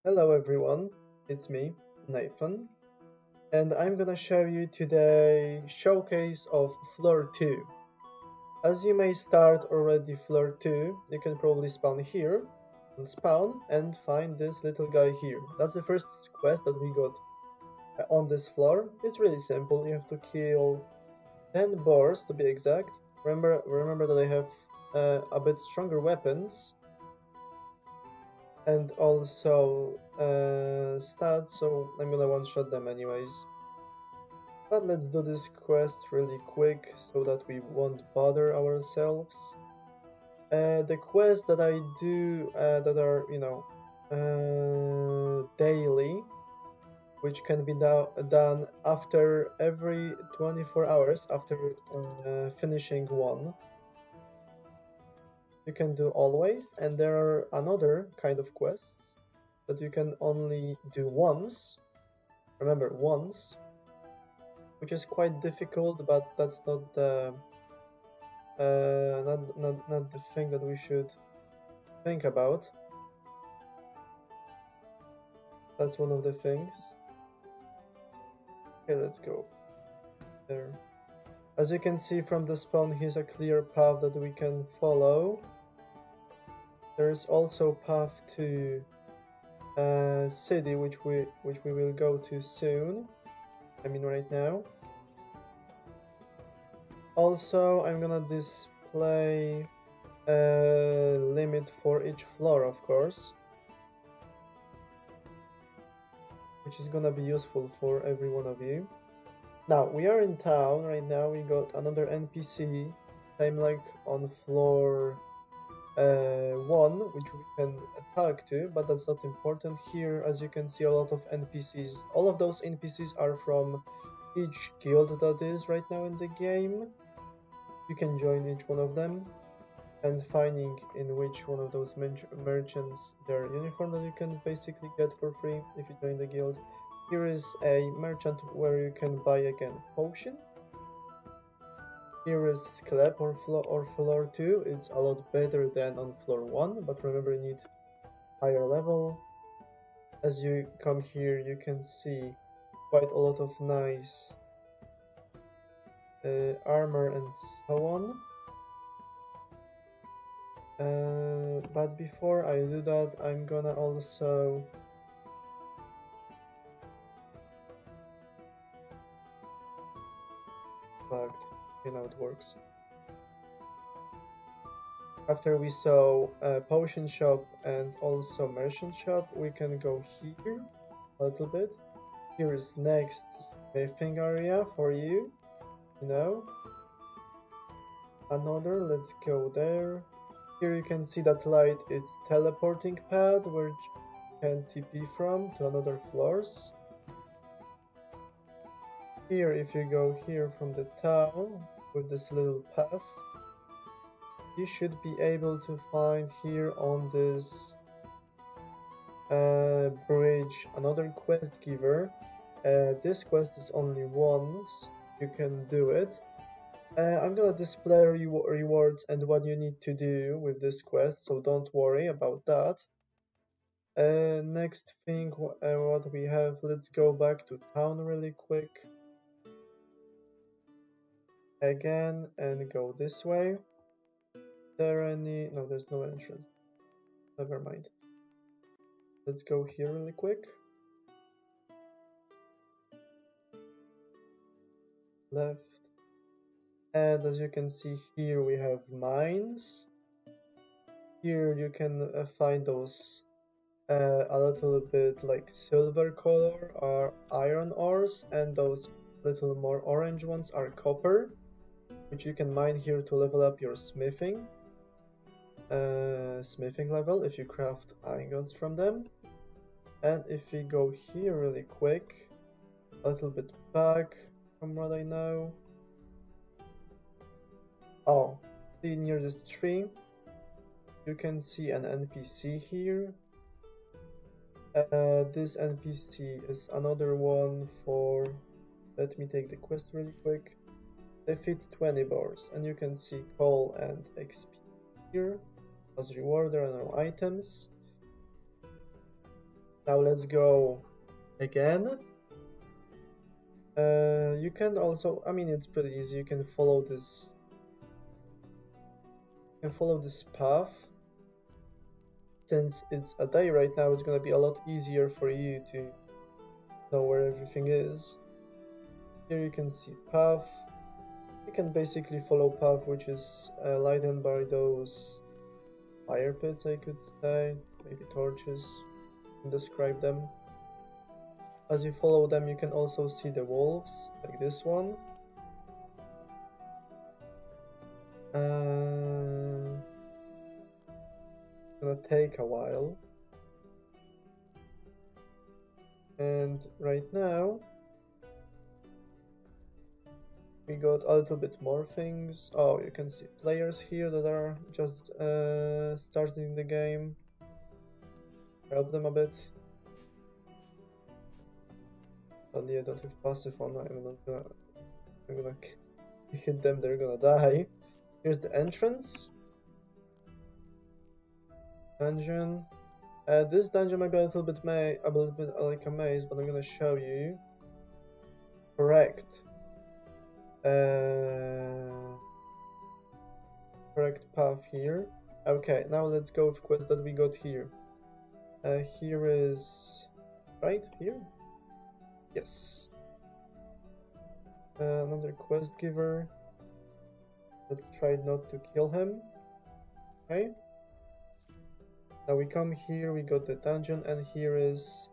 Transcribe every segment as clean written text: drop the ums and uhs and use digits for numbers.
Hello everyone, it's me, Nathan, and I'm gonna show you today showcase of Floor 2. As you may start already Floor 2, you can probably spawn here, and spawn and find this little guy here. That's the first quest that we got on this floor. It's really simple, you have to kill 10 boars to be exact. Remember that I have a bit stronger weapons and also stats, so I'm gonna one-shot them anyways. But let's do this quest really quick so that we won't bother ourselves. The quests that I do that are, daily, which can be done after every 24 hours after finishing one. You can do always, and there are another kind of quests that you can only do once. Remember, once, which is quite difficult, but that's not the not the thing that we should think about. That's one of the things. Okay, let's go there. As you can see from the spawn, here's a clear path that we can follow. There's also path to city, which we will go to soon. I mean right now. Also, I'm gonna display a limit for each floor, of course, which is gonna be useful for every one of you. Now, we are in town right now. We got another NPC, same like on floor 1, which we can talk to, but that's not important. Here, as you can see, a lot of NPCs. All of those NPCs are from each guild that is right now in the game. You can join each one of them, and finding in which one of those merchants their uniform that you can basically get for free if you join the guild. Here is a merchant where you can buy again potion. Here is Sclep or floor 2. It's a lot better than on floor 1, but remember you need higher level. As you come here, you can see quite a lot of nice armor and so on. But before I do that, I'm gonna also bugged. Okay, now it works. After we saw potion shop and also merchant shop, we can go here a little bit. Here is next smithing area for you, Another, let's go there. Here you can see that light, it's teleporting pad where you can TP from to another floors. Here, if you go here from the town with this little path, you should be able to find here on this bridge another quest giver. This quest is only once, you can do it. I'm gonna display rewards and what you need to do with this quest, so don't worry about that. Next thing, what we have, let's go back to town really quick. Again, and go this way. There any... no, there's no entrance. Never mind. Let's go here really quick. Left. And as you can see here, we have mines. Here you can find those a little bit like silver color are iron ores, and those little more orange ones are copper, which you can mine here to level up your smithing level if you craft ingots from them. And if we go here really quick, a little bit back from what I know. Oh, see near this tree, you can see an NPC here. This NPC is another one for... let me take the quest really quick. Defeat 20 boars, and you can see coal and XP here as reward. There are no items. Now let's go again. You can also, I mean, it's pretty easy. You can follow this. You can follow this path. Since it's a day right now, it's gonna be a lot easier for you to know where everything is. Here you can see path. You can basically follow path, which is lightened by those fire pits, I could say, maybe torches, and describe them. As you follow them, you can also see the wolves, like this one. It's gonna take a while. And right now, we got a little bit more things. Oh, you can see players here that are just starting the game. Help them a bit. Sadly, I don't have passive on. I'm gonna hit them. They're gonna die. Here's the entrance. Dungeon. This dungeon might be a little bit like a maze, but I'm gonna show you. Correct. Correct path here. Okay, now let's go with quest that we got here. Here is right here. Yes. Another quest giver. Let's try not to kill him. Okay. Now we come here, we got the dungeon, and here is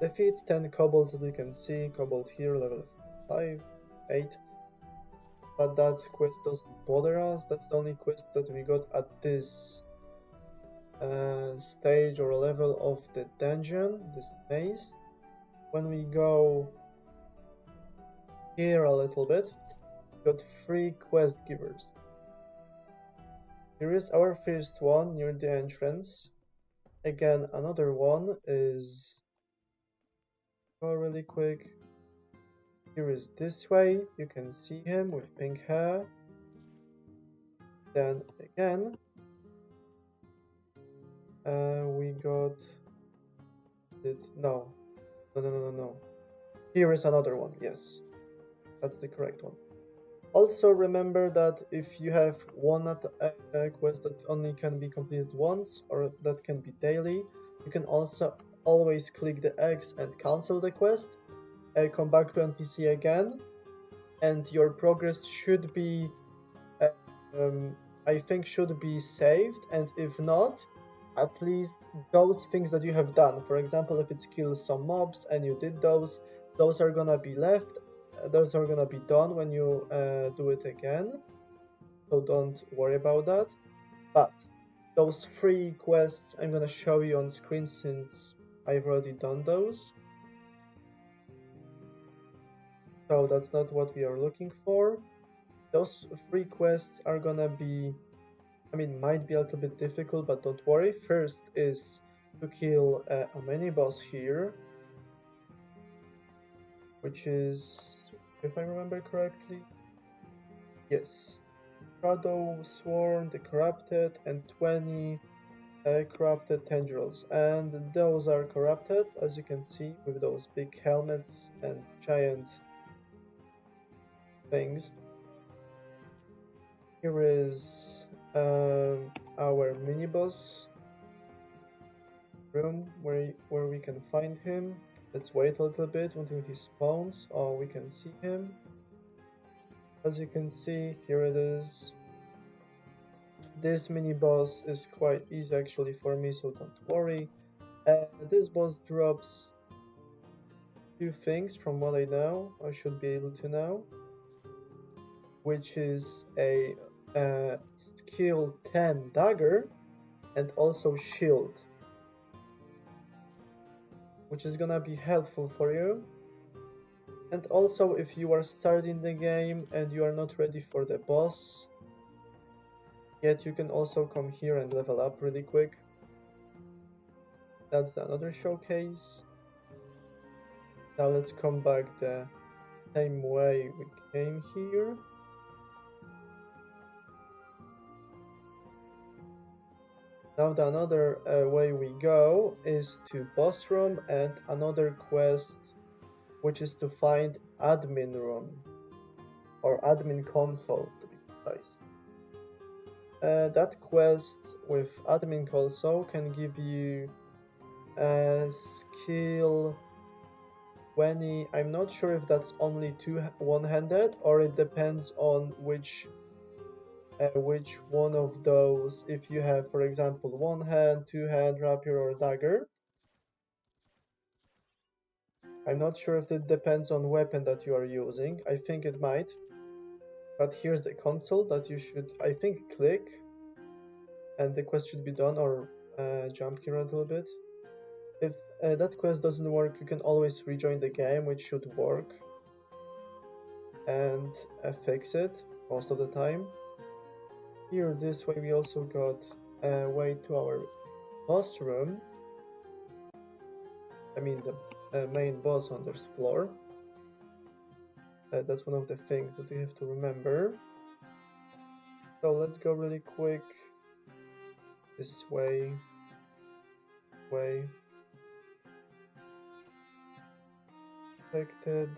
defeat 10 kobolds that you can see. Kobold here, level 5, 8. But that quest doesn't bother us. That's the only quest that we got at this stage or level of the dungeon, this maze. When we go here a little bit, we got 3 quest givers. Here is our first one near the entrance. Again, another one is, go really quick. Here is this way, you can see him with pink hair. Then again, we got it. No. Here is another one. Yes, that's the correct one. Also remember that if you have one quest that only can be completed once, or that can be daily, you can also always click the X and cancel the quest, come back to NPC again, and your progress should be, I think, should be saved, and if not, at least those things that you have done. For example, if it's kill some mobs and you did those are gonna be left. Those are gonna be done when you do it again, so don't worry about that. But those 3 quests I'm gonna show you on screen since I've already done those. So that's not what we are looking for. Those 3 quests are gonna be, I mean, might be a little bit difficult, but don't worry. First is to kill a mini boss here, which is, if I remember correctly, yes, Shadow Sworn, the Corrupted, and 20 corrupted tendrils. And those are corrupted, as you can see, with those big helmets and giant things. Here is our mini boss room where we can find him. Let's wait a little bit until he spawns. Oh, we can see him. As you can see, here it is. This mini boss is quite easy actually for me, so don't worry. This boss drops 2 things from what I know. I should be able to know, which is a skill 10 dagger and also shield, which is gonna be helpful for you. And also, if you are starting the game and you are not ready for the boss yet, you can also come here and level up really quick. That's another showcase. Now let's come back the same way we came here. Now the another way we go is to boss room and another quest, which is to find admin room or admin console to be precise. That quest with admin console can give you a skill 20. I'm not sure if that's only one-handed or it depends on which one of those. If you have, for example, one hand, two hand, rapier, or dagger. I'm not sure if it depends on weapon that you are using. I think it might. But here's the console that you should, I think, click, and the quest should be done, or jump here a little bit. If that quest doesn't work, you can always rejoin the game, which should work, and fix it most of the time. Here, this way, we also got a way to our boss room. I mean, the main boss on this floor. That's one of the things that you have to remember. So let's go really quick. This way. Affected.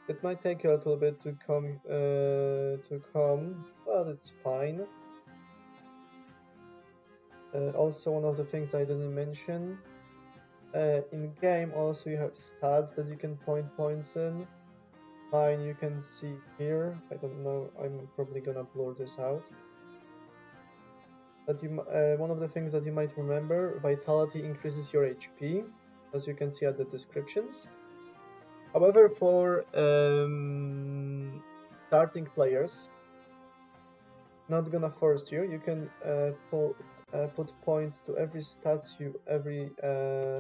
It might take a little bit to come, but it's fine. Also, one of the things I didn't mention, in game also you have stats that you can point points in. Mine you can see here. I don't know. I'm probably gonna blur this out. But one of the things that you might remember, vitality increases your HP, as you can see at the descriptions. However, for starting players, not gonna force you. You can put points to every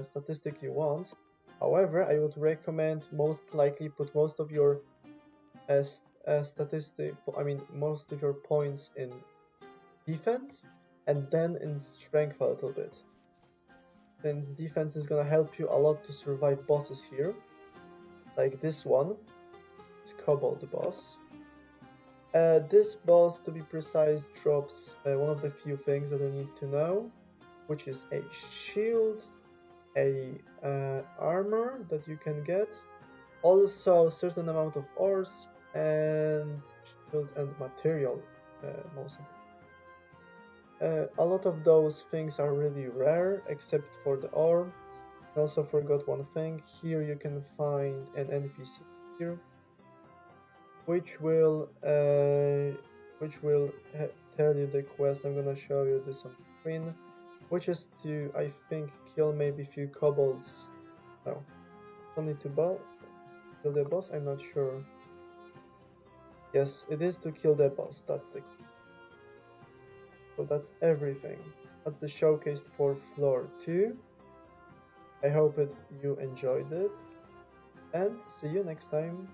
statistic you want. However, I would recommend most likely put most of your most of your points in defense and then in strength a little bit. Since defense is gonna help you a lot to survive bosses here. Like this one, it's Kobold boss. This boss, to be precise, drops one of the few things that you need to know, which is a shield, a armor that you can get, also a certain amount of ores, and shield and material, most of them. A lot of those things are really rare, except for the ore. I also forgot one thing. Here you can find an NPC here, which will tell you the quest. I'm gonna show you this on screen, which is to, I think, kill maybe a few kobolds. No, only to kill the boss. I'm not sure. Yes, it is to kill the boss. That's the. So that's everything. That's the showcase for floor 2. I hope you enjoyed it, and see you next time.